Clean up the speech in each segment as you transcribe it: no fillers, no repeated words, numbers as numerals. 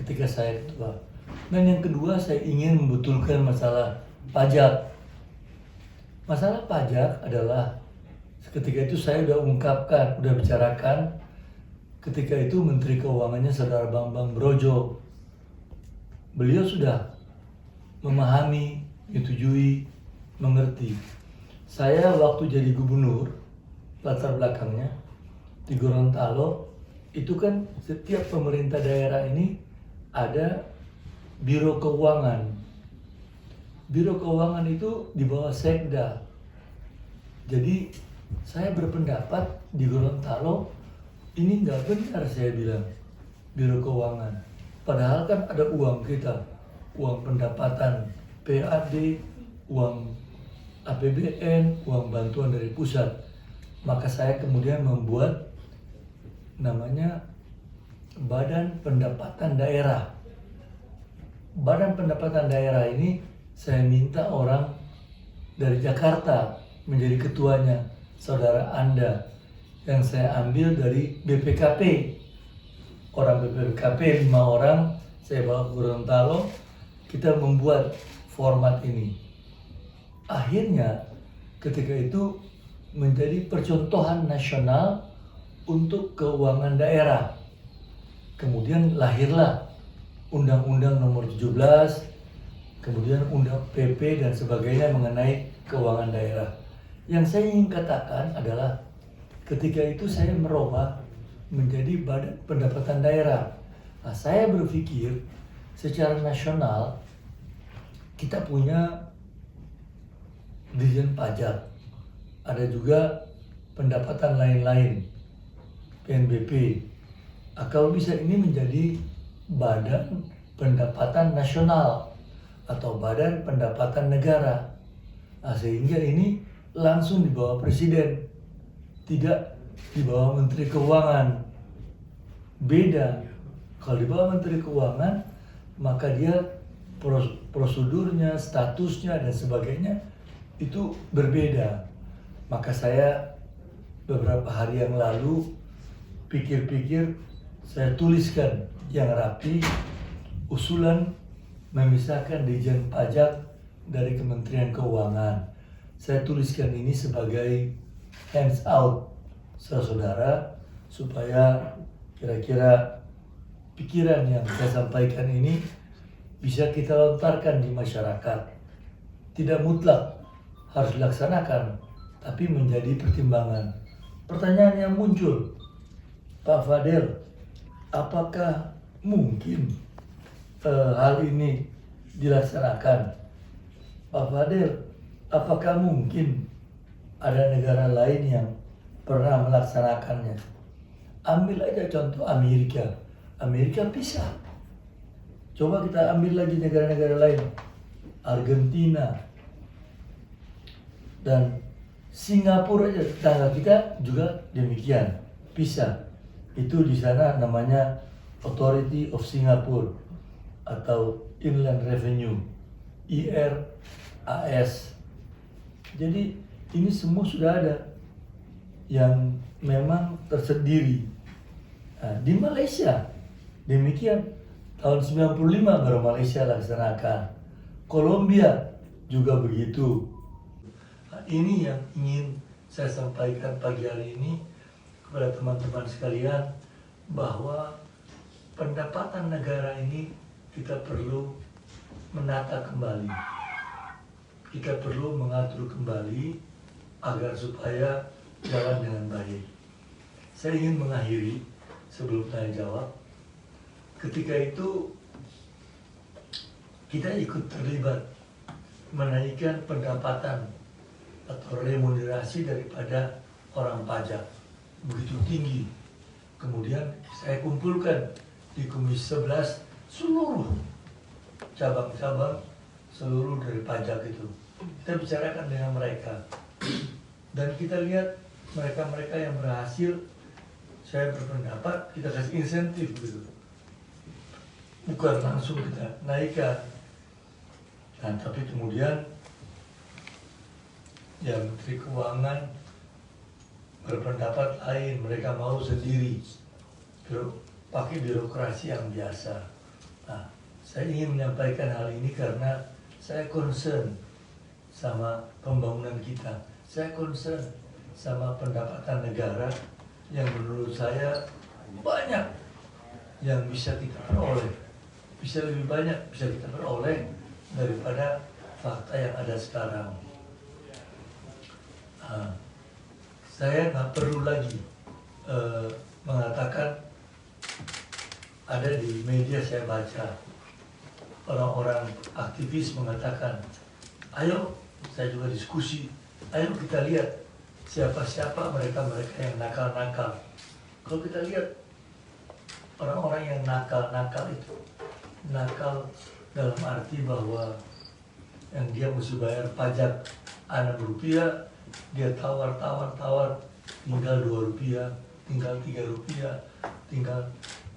ketika saya ketua. Dan yang kedua, saya ingin membetulkan masalah pajak. Masalah pajak adalah ketika itu saya sudah ungkapkan, sudah bicarakan. Ketika itu Menteri Keuangannya Saudara Bambang Brojo. Beliau sudah memahami, menyetujui, mengerti. Saya waktu jadi gubernur, latar belakangnya di Gorontalo, itu kan setiap pemerintah daerah ini ada biro keuangan. Biro keuangan itu di bawah Sekda. Jadi saya berpendapat di Gorontalo ini nggak benar, saya bilang, biro keuangan. Padahal kan ada uang kita, uang pendapatan PAD, uang APBN, uang bantuan dari pusat. Maka saya kemudian membuat namanya Badan Pendapatan Daerah. Badan Pendapatan Daerah ini saya minta orang dari Jakarta menjadi ketuanya, saudara Anda, yang saya ambil dari BPKP. Orang BPKP 5 orang, saya bawa ke Gorontalo, kita membuat format ini. Akhirnya ketika itu menjadi percontohan nasional untuk keuangan daerah. Kemudian lahirlah Undang-Undang Nomor 17, kemudian Undang PP dan sebagainya mengenai keuangan daerah. Yang saya ingin katakan adalah ketika itu saya merubah menjadi Badan Pendapatan Daerah. Nah, saya berpikir secara nasional kita punya Dirjen Pajak, ada juga pendapatan lain-lain, PNBP. Kalau bisa ini menjadi Badan Pendapatan Nasional atau Badan Pendapatan Negara. Nah, sehingga ini langsung di bawah Presiden, tidak di bawah Menteri Keuangan. Beda, kalau di bawah Menteri Keuangan maka dia prosedurnya, statusnya dan sebagainya itu berbeda. Maka saya beberapa hari yang lalu pikir-pikir, saya tuliskan yang rapi usulan memisahkan Dirjen Pajak dari Kementerian Keuangan. Saya tuliskan ini sebagai hands out saudara, supaya kira-kira pikiran yang saya sampaikan ini bisa kita lontarkan di masyarakat. Tidak mutlak harus dilaksanakan, tapi menjadi pertimbangan. Pertanyaan yang muncul, Pak Fadel, apakah mungkin hal ini dilaksanakan? Pak Fadel, apakah mungkin ada negara lain yang pernah melaksanakannya? Ambil aja contoh Amerika. Amerika bisa. Coba kita ambil lagi negara-negara lain. Argentina dan Singapura aja, tetangga kita juga demikian. Bisa. Itu di sana namanya Authority of Singapore atau Inland Revenue, IRAS. Jadi ini semua sudah ada yang memang tersendiri. Nah, di Malaysia demikian, tahun 95 baru Malaysia laksanakan. Kolombia juga begitu. Nah, ini yang ingin saya sampaikan pagi hari ini kepada teman-teman sekalian, bahwa pendapatan negara ini kita perlu menata kembali. Kita perlu mengatur kembali agar supaya jalan dengan baik. Saya ingin mengakhiri sebelum tanya jawab. Ketika itu kita ikut terlibat menaikkan pendapatan atau remunerasi daripada orang pajak begitu tinggi. Kemudian saya kumpulkan di Komisi 11 seluruh cabang-cabang seluruh dari pajak itu. Kita bicarakan dengan mereka dan kita lihat mereka-mereka yang berhasil, saya berpendapat kita kasih insentif gitu, bukan langsung kita naikkan. Nah, tapi kemudian ya Menteri Keuangan berpendapat lain, mereka mau sendiri pakai birokrasi yang biasa. Nah, saya ingin menyampaikan hal ini karena saya concern sama pembangunan kita. Saya concern sama pendapatan negara yang menurut saya banyak yang bisa kita peroleh. Bisa lebih banyak bisa kita peroleh daripada fakta yang ada sekarang. Nah, saya nggak perlu lagi mengatakan, ada di media saya baca orang-orang aktivis mengatakan, ayo, saya juga diskusi, ayo kita lihat siapa-siapa mereka-mereka yang nakal-nakal. Kalau kita lihat orang-orang yang nakal-nakal itu, nakal dalam arti bahwa yang dia mesti bayar pajak Rp6, dia tawar tinggal Rp2, tinggal Rp3, tinggal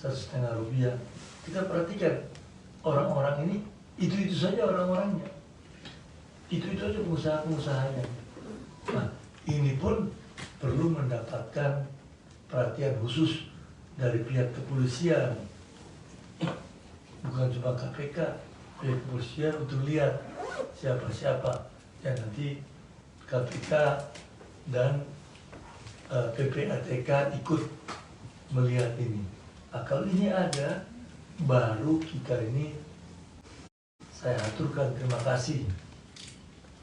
Rp1,5. Kita perhatikan orang-orang ini, itu saja orang-orangnya, itu saja pengusaha-pengusahanya. Nah, ini pun perlu mendapatkan perhatian khusus dari pihak kepolisian, bukan cuma KPK, pihak kepolisian untuk lihat siapa-siapa yang nanti KPK dan PPATK ikut melihat ini. Nah, kalau ini ada, baru kita ini, saya aturkan terima kasih,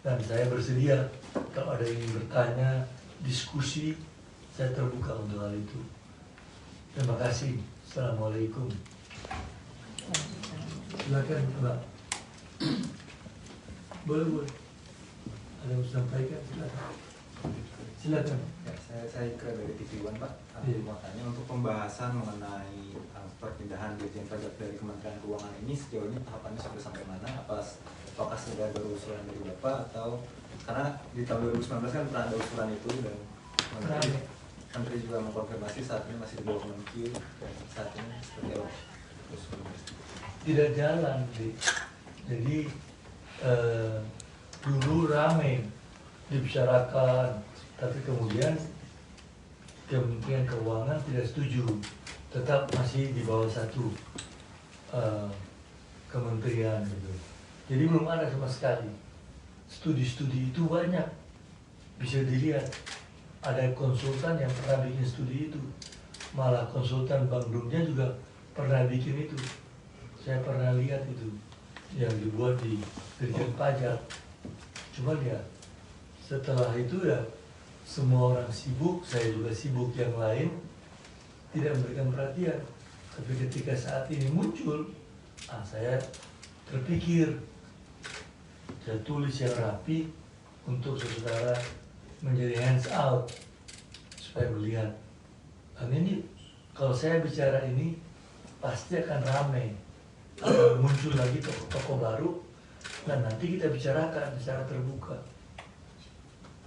dan saya bersedia kalau ada yang bertanya, diskusi, saya terbuka untuk hal itu. Terima kasih. Assalamualaikum. Silakan, Mbak. Boleh. Ada yang sampaikan, silakan. Ya, saya kira dari TV One, Pak. Mau tanya, untuk pembahasan mengenai perpindahan Dirjen Pajak dari Kementerian Keuangan ini sejauh ini tahapannya sudah sampai mana? Apakah sudah baru usulan dari Bapak, atau karena di tahun 2019 kan pernah ada usulan itu dan Menteri juga mengkonfirmasi saat ini masih di bawah Kemenkyu, dan saat ini seperti apa? Tidak jalan, jadi dulu ramai dibicarakan, tapi kemudian Kementerian Keuangan tidak setuju, tetap masih di bawah satu kementerian gitu. Jadi belum ada sama sekali. Studi-studi itu banyak, bisa dilihat. Ada konsultan yang pernah bikin studi itu, malah konsultan Bank Dunia juga pernah bikin itu. Saya pernah lihat itu yang dibuat di Dirjen Pajak. Cuma ya setelah itu ya semua orang sibuk, saya juga sibuk, yang lain tidak memberikan perhatian. Tapi ketika saat ini muncul, saya terpikir, saya tulis yang rapi untuk saudara menjadi hands out supaya melihat. Dan ini kalau saya bicara ini pasti akan ramai, muncul lagi tokoh-tokoh baru, dan nanti kita bicarakan secara terbuka.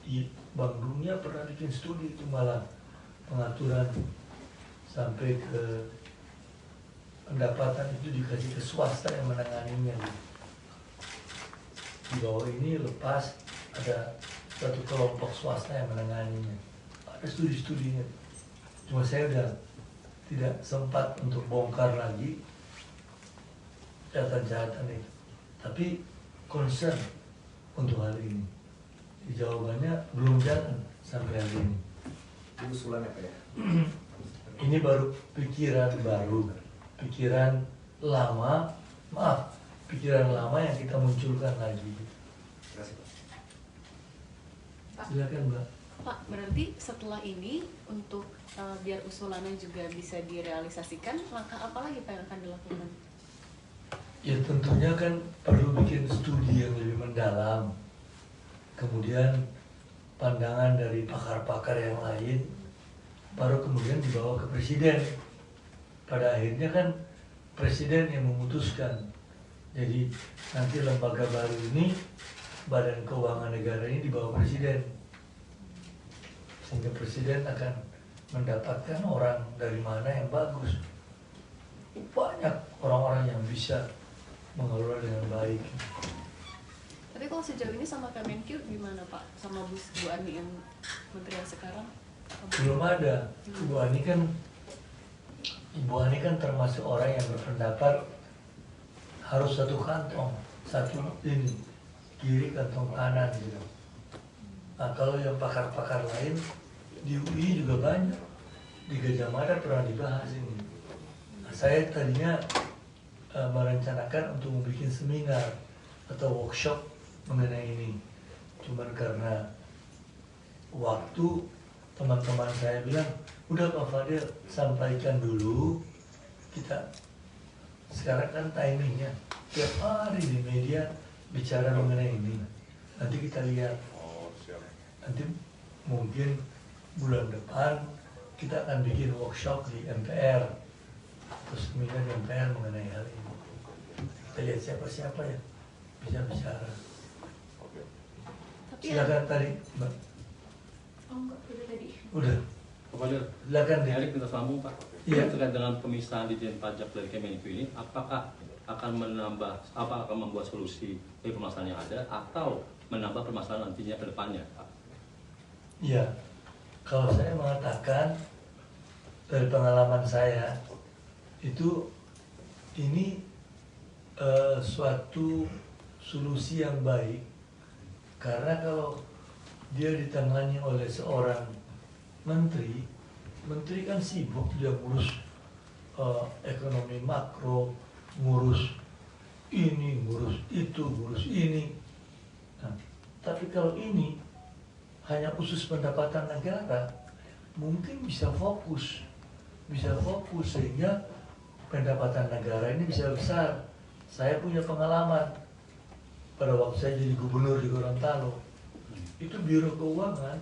Di Bank Dunia pernah bikin studi itu, malah pengaturan sampai ke pendapatan itu dikasih ke swasta yang menanganinya. Di bawah ini lepas ada satu kelompok swasta yang menanganinya. Ada studi-studinya. Cuma saya udah tidak sempat untuk bongkar lagi kejahatan-kejahatan itu. Tapi concern untuk hal ini. Jawabannya belum jalan sampai hari ini. Itu usulannya, Pak, ya? Ini baru pikiran lama yang kita munculkan lagi. Terima kasih, Pak. Silakan, Mbak. Pak, berarti setelah ini untuk biar usulannya juga bisa direalisasikan, langkah apa lagi Pak yang akan dilakukan? Ya tentunya kan perlu bikin studi yang lebih mendalam. Kemudian pandangan dari pakar-pakar yang lain, baru kemudian dibawa ke Presiden. Pada akhirnya kan Presiden yang memutuskan. Jadi nanti lembaga baru ini, Badan Keuangan Negara ini dibawa Presiden. Sehingga Presiden akan mendapatkan orang dari mana yang bagus. Banyak orang-orang yang bisa mengelola dengan baik. Tapi kalau sejauh ini sama Kemenkyu gimana Pak? Sama Bu Ani yang menteri yang sekarang? Belum ada. Ibu Ani kan termasuk orang yang berpendapat harus satu kantong, satu ini kiri kantong kanan gitu. Nah kalau yang pakar-pakar lain di UI juga banyak, di Gajah Mada pernah dibahas ini. Nah, saya tadinya merencanakan untuk membuat seminar atau workshop mengenai ini, cuman karena waktu teman-teman saya bilang, udah Pak Fadil sampaikan dulu, kita sekarang kan timingnya tiap hari di media bicara mengenai ini, nanti kita lihat, nanti mungkin bulan depan kita akan bikin workshop di MPR atau seminar di MPR mengenai hal ini. Kita lihat siapa-siapa ya bisa bicara. Tapi Silakan tadi Mbak. oh enggak, udah tadi. Udah. Pak Fadil, Silakan deh. Erik minta sambung Pak. Iya. Terkait dengan pemisahan Ditjen Pajak dari Kemenku ini, apakah akan membuat solusi dari permasalahan yang ada atau menambah permasalahan nantinya ke depannya, Pak? Iya, kalau saya mengatakan dari pengalaman saya itu ini suatu solusi yang baik, karena kalau dia ditangani oleh seorang menteri kan sibuk, dia ngurus ekonomi makro, ngurus ini, ngurus itu, ngurus ini. Nah, tapi kalau ini hanya khusus pendapatan negara, mungkin bisa fokus sehingga pendapatan negara ini bisa besar. Saya punya pengalaman pada waktu saya jadi gubernur di Gorontalo, itu biro keuangan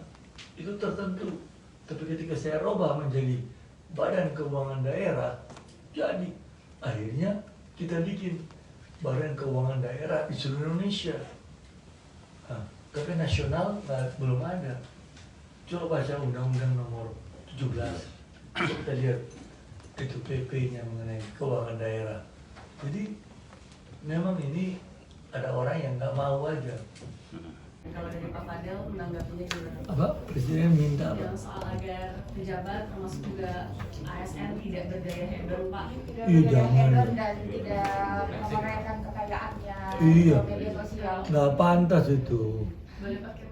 itu tertentu, tapi ketika saya robah menjadi badan keuangan daerah, jadi akhirnya kita bikin badan keuangan daerah di seluruh Indonesia. Nah, tapi nasional belum ada. Coba baca Undang-Undang Nomor 17, kita lihat itu PP-nya mengenai keuangan daerah. Jadi memang ini ada orang yang nggak mau aja. Kalau dari Pak Fadil menanggapinya gimana? Apa? Presiden minta apa? Yang soal agar pejabat termasuk juga ASN tidak bergaya hedon, Pak. Tidak Ih, bergaya jangan. hedon dan tidak memamerkan kekayaannya Iya. di media sosial. Nggak pantas itu. Boleh pakai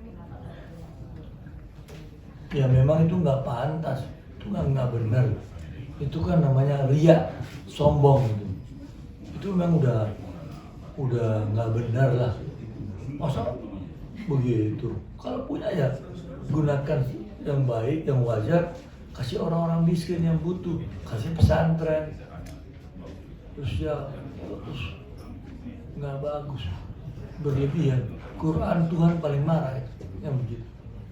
Ya memang itu nggak pantas, itu nggak benar. Itu kan namanya ria, sombong itu. Itu memang udah nggak benar lah. Masa begitu? Kalau punya ya gunakan yang baik, yang wajar. Kasih orang-orang miskin yang butuh, kasih pesantren. Terus nggak bagus, berlebihan. Quran Tuhan paling marah yang begitu.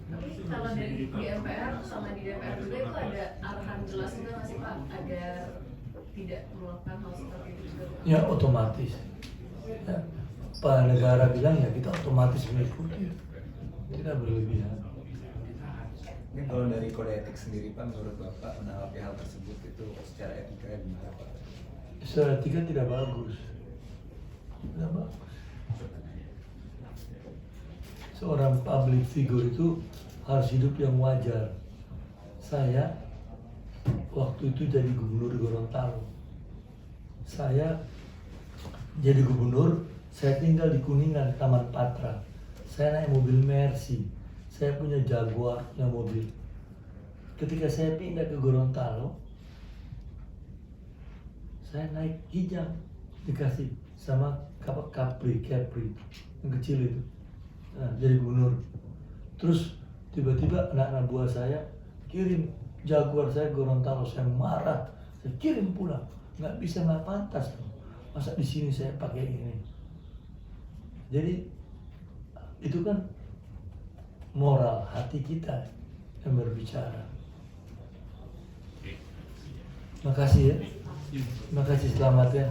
Tapi kalau dari DPR sama di DPR juga itu ada arahan jelas juga nggak sih Pak agar tidak melakukan hal seperti itu juga? Ya otomatis. Ya, Pak negara bilang ya kita otomatis mengikuti, tidak berlebihan. Ini kalau dari kode etik sendiri Pak, menurut Bapak menanggapi hal tersebut itu secara etika gimana Pak? Secara etika tidak bagus, tidak bagus. Seorang public figure itu harus hidup yang wajar. Saya waktu itu jadi gubernur di Gorontalo. Saya jadi gubernur, saya tinggal di Kuningan, Taman Patra. Saya naik mobil Mercy, saya punya Jaguar, punya mobil. Ketika saya pindah ke Gorontalo, saya naik Kijang, dikasih sama Capri yang kecil itu. Nah, jadi gubernur. Terus tiba-tiba anak-anak buah saya kirim Jaguar saya ke Gorontalo, saya marah, saya kirim pulang. Nggak bisa, nggak pantas. Masa di sini saya pakai ini? Jadi itu kan moral hati kita yang berbicara. Makasih ya. Makasih, selamat ya.